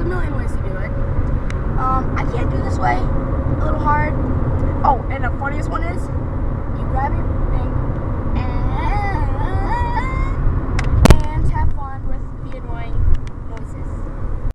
million ways to do it. I can't do this way. A little hard. Oh, and the funniest one is, you grab your